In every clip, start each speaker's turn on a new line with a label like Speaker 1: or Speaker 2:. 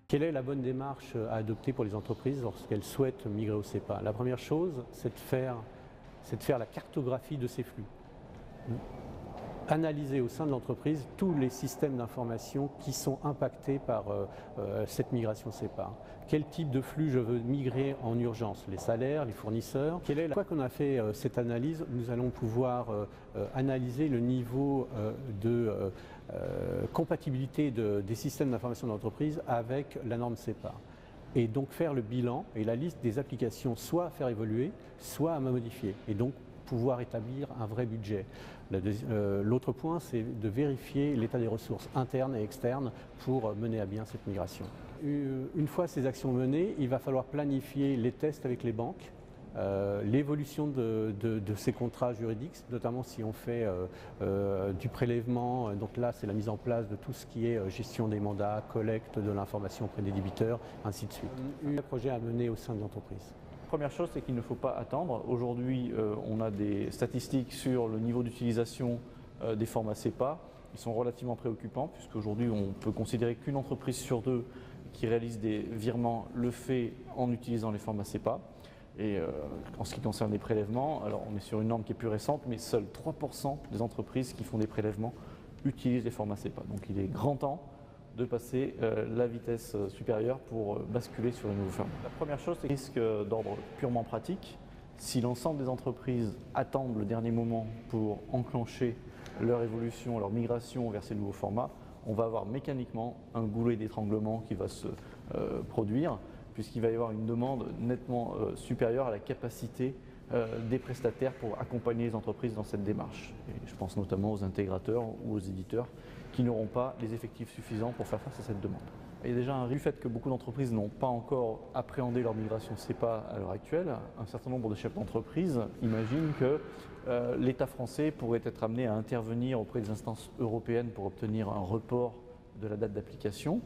Speaker 1: Quelle est la bonne démarche à adopter pour les entreprises lorsqu'elles souhaitent migrer au SEPA? La première chose, c'est de faire la cartographie de ces flux. Analyser au sein de l'entreprise tous les systèmes d'information qui sont impactés par cette migration SEPA. Quel type de flux je veux migrer en urgence? Les salaires, les fournisseurs. Une fois qu'on a fait cette analyse, nous allons pouvoir analyser le niveau de compatibilité des systèmes d'information de l'entreprise avec la norme SEPA. Et donc faire le bilan et la liste des applications soit à faire évoluer, soit à modifier. Et donc pouvoir établir un vrai budget. L'autre point, c'est de vérifier l'état des ressources internes et externes pour mener à bien cette migration. Une fois ces actions menées, il va falloir planifier les tests avec les banques, l'évolution de ces contrats juridiques, notamment si on fait du prélèvement. Donc là, c'est la mise en place de tout ce qui est gestion des mandats, collecte de l'information auprès des débiteurs, ainsi de suite. Un projet à mener au sein de l'entreprise.
Speaker 2: Première chose, c'est qu'il ne faut pas attendre. Aujourd'hui, on a des statistiques sur le niveau d'utilisation des formats SEPA. Ils sont relativement préoccupants puisqu'aujourd'hui, on peut considérer qu'une entreprise sur deux qui réalise des virements le fait en utilisant les formats SEPA. Et en ce qui concerne les prélèvements, alors on est sur une norme qui est plus récente, mais seuls 3% des entreprises qui font des prélèvements utilisent les formats SEPA. Donc il est grand temps de passer la vitesse supérieure pour basculer sur les nouveaux formats. La première chose, c'est le risque d'ordre purement pratique. Si l'ensemble des entreprises attendent le dernier moment pour enclencher leur évolution, leur migration vers ces nouveaux formats, on va avoir mécaniquement un goulet d'étranglement qui va se produire, puisqu'il va y avoir une demande nettement supérieure à la capacité des prestataires pour accompagner les entreprises dans cette démarche. Et je pense notamment aux intégrateurs ou aux éditeurs qui n'auront pas les effectifs suffisants pour faire face à cette demande. Il y a déjà un fait que beaucoup d'entreprises n'ont pas encore appréhendé leur migration SEPA à l'heure actuelle. Un certain nombre de chefs d'entreprise imaginent que l'État français pourrait être amené à intervenir auprès des instances européennes pour obtenir un report de la date d'application.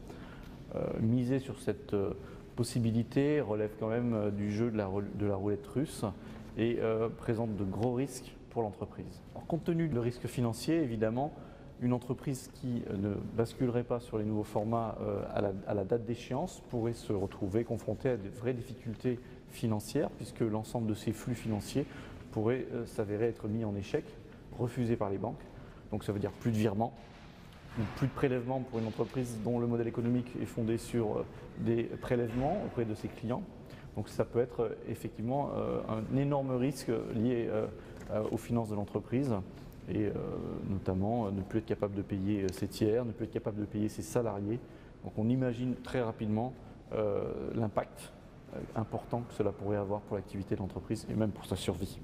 Speaker 2: Miser sur cette possibilité relève quand même du jeu de la roulette russe et présente de gros risques pour l'entreprise. Compte tenu du risque financier, évidemment, une entreprise qui ne basculerait pas sur les nouveaux formats à la date d'échéance pourrait se retrouver confrontée à de vraies difficultés financières puisque l'ensemble de ses flux financiers pourrait s'avérer être mis en échec, refusé par les banques. Donc ça veut dire plus de virements, plus de prélèvements pour une entreprise dont le modèle économique est fondé sur des prélèvements auprès de ses clients. Donc ça peut être effectivement un énorme risque lié aux finances de l'entreprise et notamment ne plus être capable de payer ses tiers, ne plus être capable de payer ses salariés. Donc on imagine très rapidement l'impact important que cela pourrait avoir pour l'activité de l'entreprise et même pour sa survie.